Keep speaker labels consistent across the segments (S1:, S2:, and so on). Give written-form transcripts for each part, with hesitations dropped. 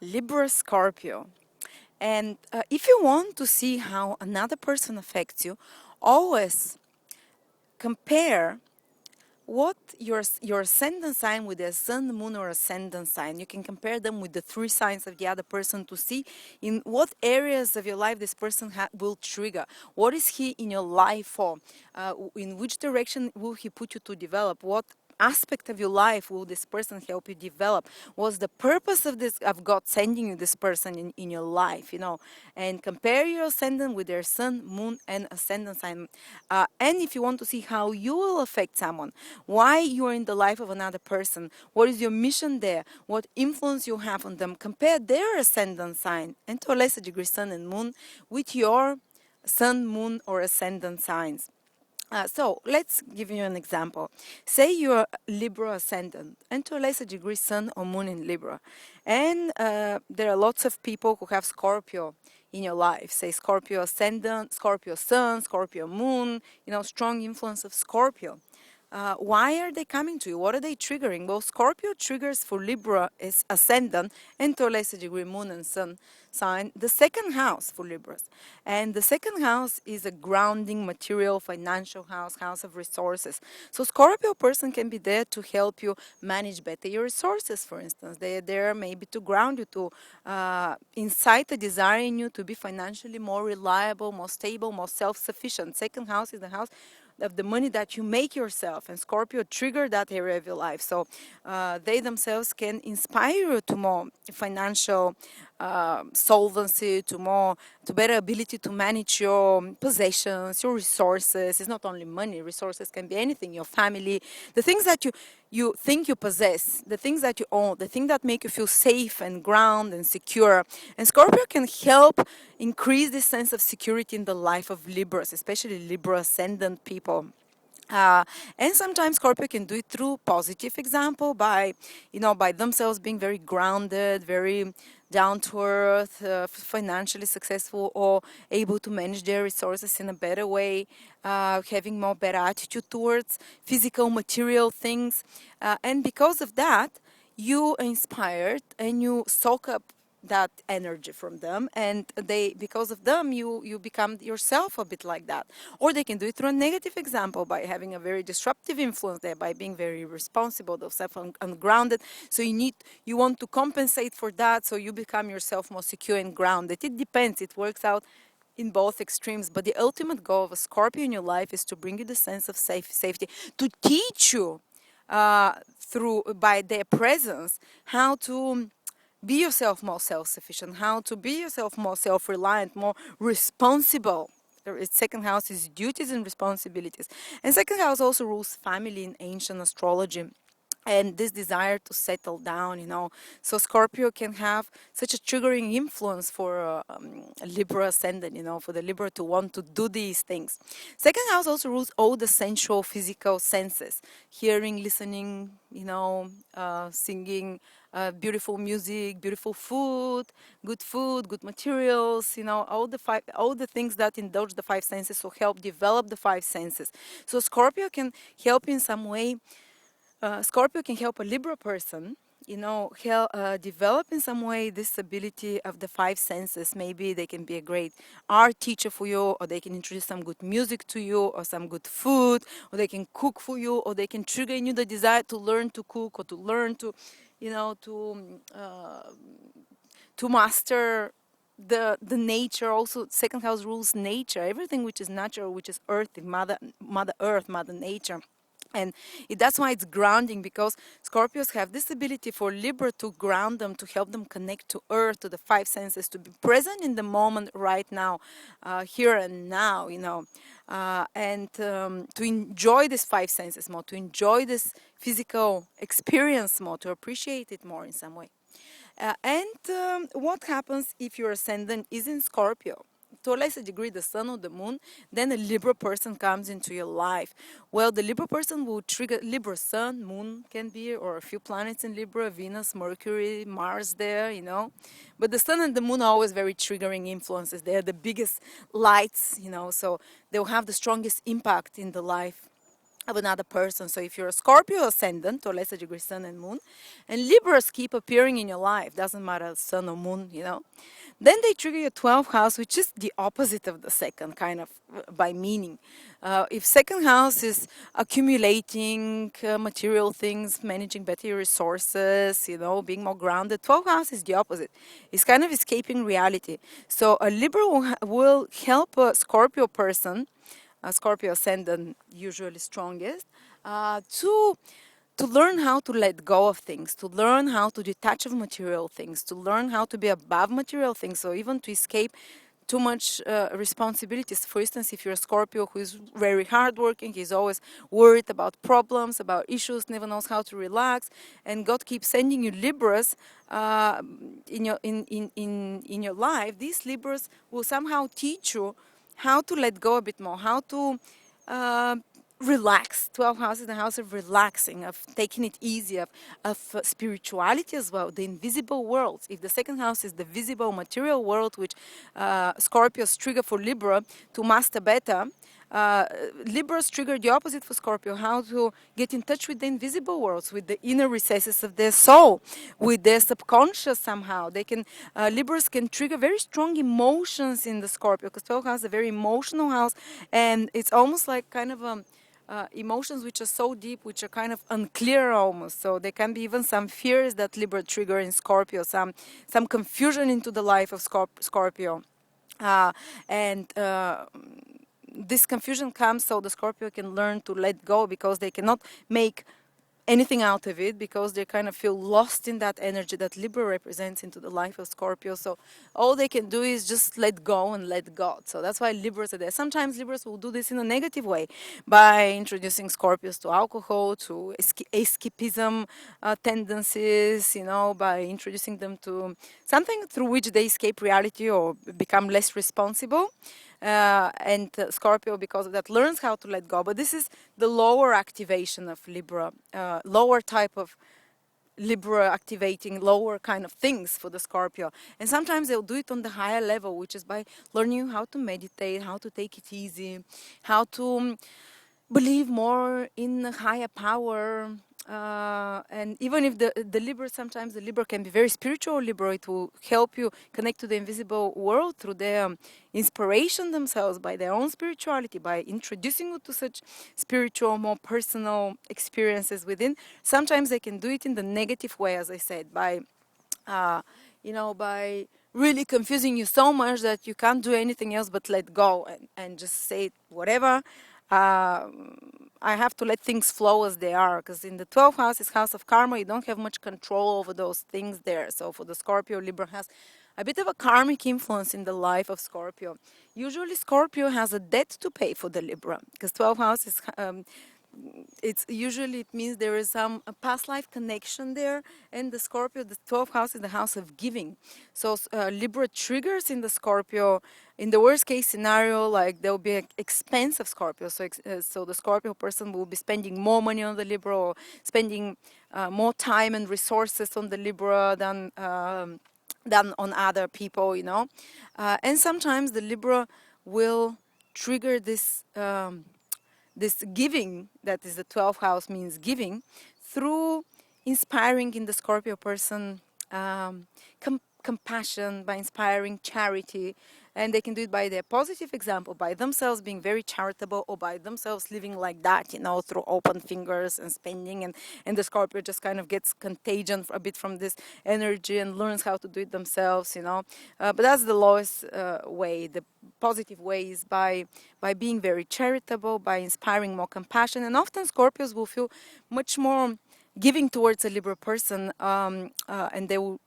S1: Libra Scorpio. And if you want to see how another person affects you, always compare what your ascendant sign with the sun, moon, or ascendant sign. You can compare them with the three signs of the other person to see in what areas of your life this person will trigger. What is he in your life for? In which direction will he put you to develop? What aspect of your life will this person help you develop? What's the purpose of this, of God sending you this person in your life, and compare your ascendant with their sun, moon, and ascendant sign. And if you want to see how you will affect someone, why you are in the life of another person, what is your mission there, what influence you have on them, compare their ascendant sign, and to a lesser degree sun and moon, with your sun, moon, or ascendant signs. So let's give you an example. Say you're Libra ascendant and to a lesser degree sun or moon in Libra. And there are lots of people who have Scorpio in your life. Say Scorpio ascendant, Scorpio sun, Scorpio moon, strong influence of Scorpio. Why are they coming to you? What are they triggering? Well, Scorpio triggers for Libra is ascendant and to a lesser degree moon and sun sign, the second house for Libras. And the second house is a grounding material, financial house, house of resources. So Scorpio person can be there to help you manage better your resources, for instance. They are there maybe to ground you, to incite a desire in you to be financially more reliable, more stable, more self-sufficient. Second house is the house of the money that you make yourself, and Scorpio trigger that area of your life. So they themselves can inspire you to more financial solvency, to better ability to manage your possessions, your resources. It's not only money. Resources can be anything. Your family, the things that you think you possess, the things that you own, the things that make you feel safe and ground and secure. And Scorpio can help increase this sense of security in the life of Libras, especially Libra ascendant people. And sometimes Scorpio can do it through positive example by themselves being very grounded, very down to earth, financially successful, or able to manage their resources in a better way, having more better attitude towards physical, material things. And because of that, you are inspired and you soak up that energy from them, and because of them you become yourself a bit like that. Or they can do it through a negative example by having a very disruptive influence there, by being very responsible, self ungrounded. So you want to compensate for that, so you become yourself more secure and grounded. It depends, it works out in both extremes, but the ultimate goal of a Scorpio in your life is to bring you the sense of safety, to teach you through by their presence how to be yourself more self-sufficient, how to be yourself more self-reliant, more responsible. Second house is duties and responsibilities. And second house also rules family in ancient astrology. And this desire to settle down. So Scorpio can have such a triggering influence for Libra ascendant, for the Libra to want to do these things. Second house also rules all the sensual, physical senses: hearing, listening, singing, beautiful music, beautiful food, good materials, all the things that indulge the five senses, so help develop the five senses. So Scorpio can help in some way. Scorpio can help a Libra person, develop in some way this ability of the five senses. Maybe they can be a great art teacher for you, or they can introduce some good music to you, or some good food, or they can cook for you, or they can trigger in you the desire to learn to cook, or to learn to, to master the nature. Also second house rules nature, everything which is natural, which is earth, mother earth, mother nature. And that's why it's grounding, because Scorpios have this ability for Libra to ground them, to help them connect to earth, to the five senses, to be present in the moment right now, here and now, and to enjoy these five senses more, to enjoy this physical experience more, to appreciate it more in some way. And what happens if your ascendant is in Scorpio? To a lesser degree, the sun or the moon, then a Libra person comes into your life. Well, the Libra person will trigger Libra sun, moon can be, or a few planets in Libra, Venus, Mercury, Mars there, But the sun and the moon are always very triggering influences. They are the biggest lights, so they'll have the strongest impact in the life of another person. So if you're a Scorpio ascendant, or lesser degree sun and moon, and Libras keep appearing in your life, doesn't matter sun or moon, then they trigger your 12th house, which is the opposite of the second, kind of by meaning. If second house is accumulating material things, managing better resources, being more grounded, 12th house is the opposite. It's kind of escaping reality. So a Libra will help a Scorpio person, Scorpio ascendant usually strongest, to learn how to let go of things, to learn how to detach of material things, to learn how to be above material things, so even to escape too much responsibilities. For instance, if you're a Scorpio who is very hardworking, he's always worried about problems, about issues, never knows how to relax, and God keeps sending you Libras in your life, these Libras will somehow teach you how to let go a bit more, how to uh, relax. 12 house is the house of relaxing, of taking it easy, of spirituality as well, the invisible worlds. If the second house is the visible material world, which Scorpios trigger for Libra to master better, uh, Libras trigger the opposite for Scorpio, how to get in touch with the invisible worlds, with the inner recesses of their soul, with their subconscious somehow. Libras can trigger very strong emotions in the Scorpio, because 12 house is a very emotional house, and it's almost like kind of emotions which are so deep, which are kind of unclear almost. So there can be even some fears that Libra trigger in Scorpio, some confusion into the life of Scorpio. And this confusion comes so the Scorpio can learn to let go, because they cannot make anything out of it, because they kind of feel lost in that energy that Libra represents into the life of Scorpio. So all they can do is just let go and let God. So that's why Libras are there. Sometimes Libras will do this in a negative way, by introducing Scorpios to alcohol, to escapism tendencies, by introducing them to something through which they escape reality or become less responsible. And Scorpio, because of that, learns how to let go. But this is the lower activation of Libra, lower type of Libra activating lower kind of things for the Scorpio. And sometimes they'll do it on the higher level, which is by learning how to meditate, how to take it easy, how to believe more in a higher power. And even if the Libra, sometimes the Libra can be very spiritual Libra, it will help you connect to the invisible world through their inspiration themselves, by their own spirituality, by introducing you to such spiritual, more personal experiences within. Sometimes they can do it in the negative way, as I said, uh, by really confusing you so much that you can't do anything else but let go and just say whatever. Uh, I have to let things flow as they are, because in the 12th house is house of karma. You don't have much control over those things there. So for the Scorpio, Libra has a bit of a karmic influence in the life of Scorpio. Usually Scorpio has a debt to pay for the Libra, because 12th house is it means there is a past life connection there, and the Scorpio, the 12th house is the house of giving. So Libra triggers in the Scorpio, in the worst case scenario, like there will be an expense of Scorpio. So the Scorpio person will be spending more money on the Libra, or spending more time and resources on the Libra than on other people. And sometimes the Libra will trigger this giving, that is the 12th house means giving, through inspiring in the Scorpio person compassion, by inspiring charity. And they can do it by their positive example, by themselves being very charitable, or by themselves living like that, through open fingers and spending. And the Scorpio just kind of gets contagion a bit from this energy and learns how to do it themselves. But that's the lowest way. The positive way is by being very charitable, by inspiring more compassion. And often Scorpios will feel much more giving towards a Libra person, and they will,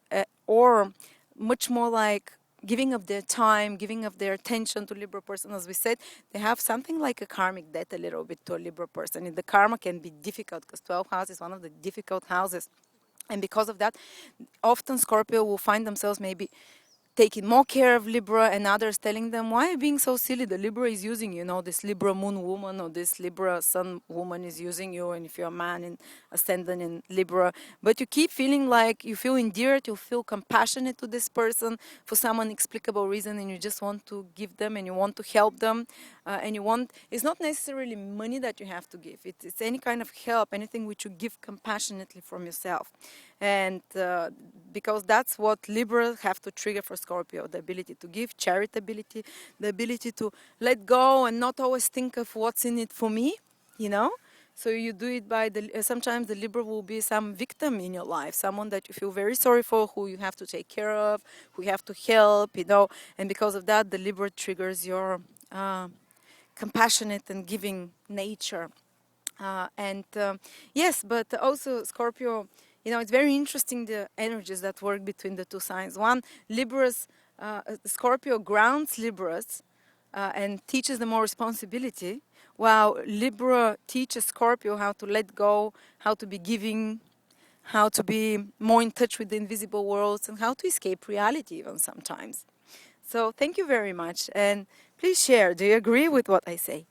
S1: or much more like giving of their time, giving of their attention to Libra person. As we said, they have something like a karmic debt a little bit to a Libra person. And the karma can be difficult, because 12th house is one of the difficult houses. And because of that, often Scorpio will find themselves maybe taking more care of Libra, and others telling them, why are you being so silly? The Libra is using you. You know, this Libra moon woman or this Libra sun woman is using you, and if you're a man in ascendant in Libra, but you keep feeling like you feel endeared, you feel compassionate to this person for some inexplicable reason, and you just want to give them and you want to help them, and you want, it's not necessarily money that you have to give, it's any kind of help, anything which you give compassionately from yourself. And because that's what Libra have to trigger for Scorpio, the ability to give, charitability, the ability to let go and not always think of what's in it for me, you know? So you do it by sometimes the Libra will be some victim in your life, someone that you feel very sorry for, who you have to take care of, who you have to help, you know, and because of that, the Libra triggers your compassionate and giving nature. Yes, but also Scorpio, you know, it's very interesting the energies that work between the two signs. One, Libras, Scorpio grounds Libras and teaches them more responsibility, while Libra teaches Scorpio how to let go, how to be giving, how to be more in touch with the invisible worlds, and how to escape reality even sometimes. So thank you very much, and please share. Do you agree with what I say?